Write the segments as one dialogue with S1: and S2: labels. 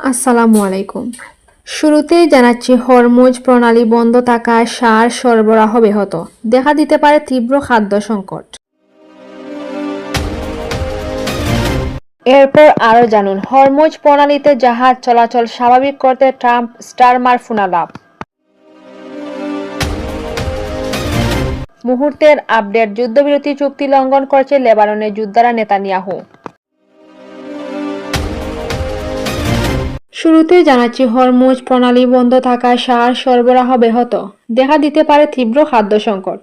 S1: আসসালামু আলাইকুম। শুরুতেই জানাচ্ছি হরমুজ প্রণালী বন্ধ থাকায় সার সরবরাহ ব্যাহত, দেখা দিতে পারে তীব্র খাদ্য সংকট। এরপর আরও জানুন, হরমুজ প্রণালীতে জাহাজ চলাচল স্বাভাবিক করতে ট্রাম্প স্টারমার ফোনালাপ। মুহূর্তের আপডেট, যুদ্ধবিরতি চুক্তি লঙ্ঘন করছে লেবাননের যোদ্ধারা, নেতানিয়াহু। শুরুতেই জানাচ্ছি হরমুজ প্রণালী বন্ধ থাকায় সার সরবরাহ ব্যাহত, দেখা দিতে পারে তীব্র খাদ্য সংকট।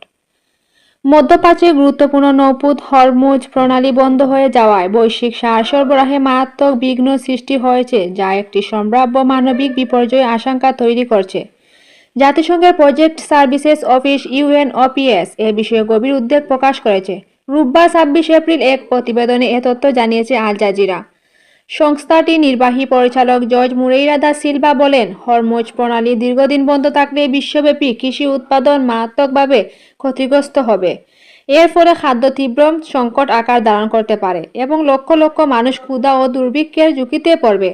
S1: মধ্যপ্রাচ্যের গুরুত্বপূর্ণ নৌপথ হরমুজ প্রণালী বন্ধ হয়ে যাওয়ায় বৈশ্বিক সার সরবরাহে মারাত্মক বিঘ্ন সৃষ্টি হয়েছে, যা একটি সম্ভাব্য মানবিক বিপর্যয়ের আশঙ্কা তৈরি করছে। জাতিসংঘের প্রজেক্ট সার্ভিসেস অফিস ইউএনওপিএস এ বিষয়ে গভীর উদ্বেগ প্রকাশ করেছে। রোববার 26 এপ্রিল এক প্রতিবেদনে এ তথ্য জানিয়েছে আল জাজিরা। সংস্থাটির নির্বাহী পরিচালক জর্জ মুরেইরা দা সিলভা বলেন, হরমুজ প্রণালী দীর্ঘদিন বন্ধ থাকলে বিশ্বব্যাপী কৃষি উৎপাদন মারাত্মকভাবে ক্ষতিগ্রস্ত হবে। এর ফলে খাদ্য তীব্র সংকট আকার ধারণ করতে পারে এবং লক্ষ লক্ষ মানুষ ক্ষুধা ও দুর্ভিক্ষের ঝুঁকিতে পড়বে।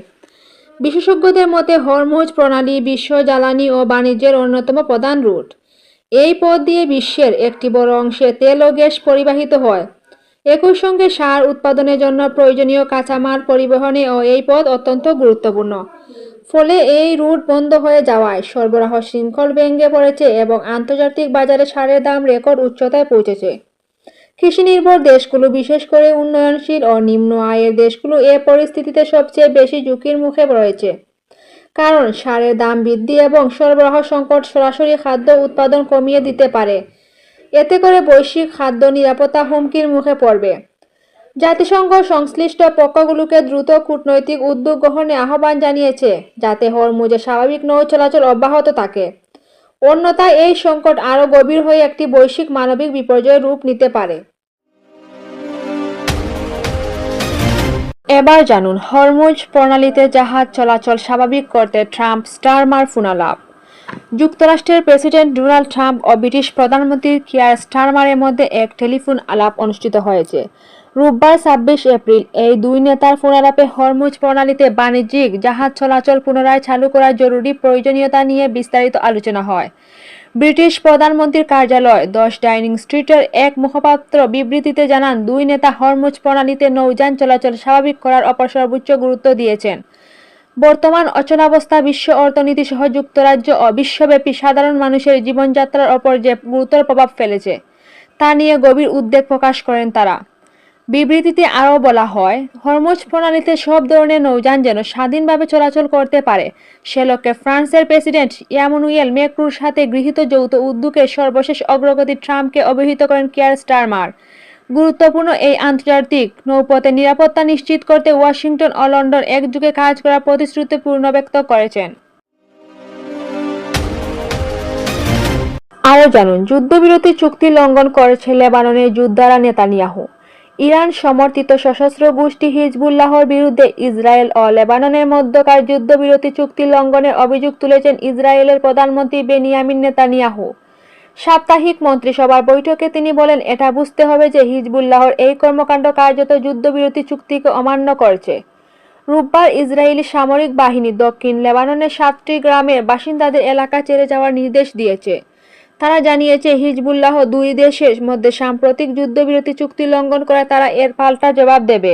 S1: বিশেষজ্ঞদের মতে হরমুজ প্রণালী বিশ্ব জ্বালানি ও বাণিজ্যের অন্যতম প্রধান রুট। এই পথ দিয়ে বিশ্বের একটি বড় অংশে তেল ও গ্যাস পরিবাহিত হয়। একই সঙ্গে সার উৎপাদনের জন্য প্রয়োজনীয় কাঁচামাল পরিবহনেও এই পথ অত্যন্ত গুরুত্বপূর্ণ। ফলে এই রুট বন্ধ হয়ে যাওয়ায় সরবরাহ শৃঙ্খল ভেঙে পড়েছে এবং আন্তর্জাতিক বাজারে সারের দাম রেকর্ড উচ্চতায় পৌঁছেছে। কৃষি নির্ভর দেশগুলো, বিশেষ করে উন্নয়নশীল ও নিম্ন আয়ের দেশগুলো এ পরিস্থিতিতে সবচেয়ে বেশি ঝুঁকির মুখে রয়েছে। কারণ সারের দাম বৃদ্ধি এবং সরবরাহ সংকট সরাসরি খাদ্য উৎপাদন কমিয়ে দিতে পারে। এতে করে বৈশ্বিক খাদ্য নিরাপত্তা হুমকির মুখে পড়বে। জাতিসংঘ সংশ্লিষ্ট পক্ষগুলোকে দ্রুত কূটনৈতিক উদ্যোগ গ্রহণে আহ্বান জানিয়েছে, যাতে হরমুজে স্বাভাবিক নৌ চলাচল অব্যাহত থাকে। অন্যথায় এই সংকট আরও গভীর হয়ে একটি বৈশ্বিক মানবিক বিপর্যয়ের রূপ নিতে পারে। এবার জানুন, হরমুজ প্রণালীতে জাহাজ চলাচল স্বাভাবিক করতে ট্রাম্প স্টারমার ফোনালাপ। যুক্তরাষ্ট্রের প্রেসিডেন্ট ডোনাল্ড ট্রাম্প ও ব্রিটিশ প্রধানমন্ত্রী কিয়ার স্টারমারের মধ্যে এক টেলিফোন আলাপ অনুষ্ঠিত হয়েছে। রোববার 26 এপ্রিল এই দুই নেতার ফোনালাপে হরমুজ প্রণালীতে বাণিজ্যিক জাহাজ চলাচল পুনরায় চালু করার জরুরি প্রয়োজনীয়তা নিয়ে বিস্তারিত আলোচনা হয়। ব্রিটিশ প্রধানমন্ত্রীর কার্যালয় 10 ডাউনিং স্ট্রিটের এক মুখপাত্র বিবৃতিতে জানান, দুই নেতা হরমুজ প্রণালীতে নৌযান চলাচল স্বাভাবিক করার ওপর সর্বোচ্চ গুরুত্ব দিয়েছেন। বর্তমান অচলাবস্থা বিশ্ব অর্থনীতি সহ যুক্তরাজ্য ও বিশ্বব্যাপী সাধারণ মানুষের জীবনযাত্রার ওপর যে গুরুতর প্রভাব ফেলেছে তা নিয়ে গভীর উদ্বেগ প্রকাশ করেন তারা। বিবৃতিতে আরও বলা হয়, হরমুজ প্রণালীতে সব ধরনের নৌযান যেন স্বাধীনভাবে চলাচল করতে পারে সে লক্ষ্যে ফ্রান্সের প্রেসিডেন্ট ইমানুয়েল ম্যাক্রোর সাথে গৃহীত যৌথ উদ্যোগের সর্বশেষ অগ্রগতি ট্রাম্পকে অবহিত করেন কিয়ার স্টারমার। গুরুত্বপূর্ণ এই আন্তর্জাতিক নৌপথের নিরাপত্তা নিশ্চিত করতে ওয়াশিংটন ও লন্ডন একযোগে কাজ করার প্রতিশ্রুতি পুনর্ব্যক্ত করেছেন। আরও জানুন, যুদ্ধবিরতি চুক্তি লঙ্ঘন করেছে লেবাননের যোদ্ধারা, নেতানিয়াহু। ইরান সমর্থিত সশস্ত্র গোষ্ঠী হিজবুল্লাহর বিরুদ্ধে ইসরায়েল ও লেবাননের মধ্যকার যুদ্ধবিরতি চুক্তি লঙ্ঘনের অভিযোগ তুলেছেন ইসরায়েলের প্রধানমন্ত্রী বেনিয়ামিন নেতানিয়াহু। সাপ্তাহিক মন্ত্রিসভার বৈঠকে তিনি বলেন, এটা বুঝতে হবে যে হিজবুল্লাহর এই কর্মকাণ্ড কার্যত যুদ্ধবিরতি চুক্তিকে অমান্য করছে। রোববার ইসরায়েলি সামরিক বাহিনী দক্ষিণ লেবাননের 7টি গ্রামের বাসিন্দাদের এলাকা ছেড়ে যাওয়ার নির্দেশ দিয়েছে। তারা জানিয়েছে, হিজবুল্লাহ দুই দেশের মধ্যে সাম্প্রতিক যুদ্ধবিরতি চুক্তি লঙ্ঘন করে তারা এর পাল্টা জবাব দেবে।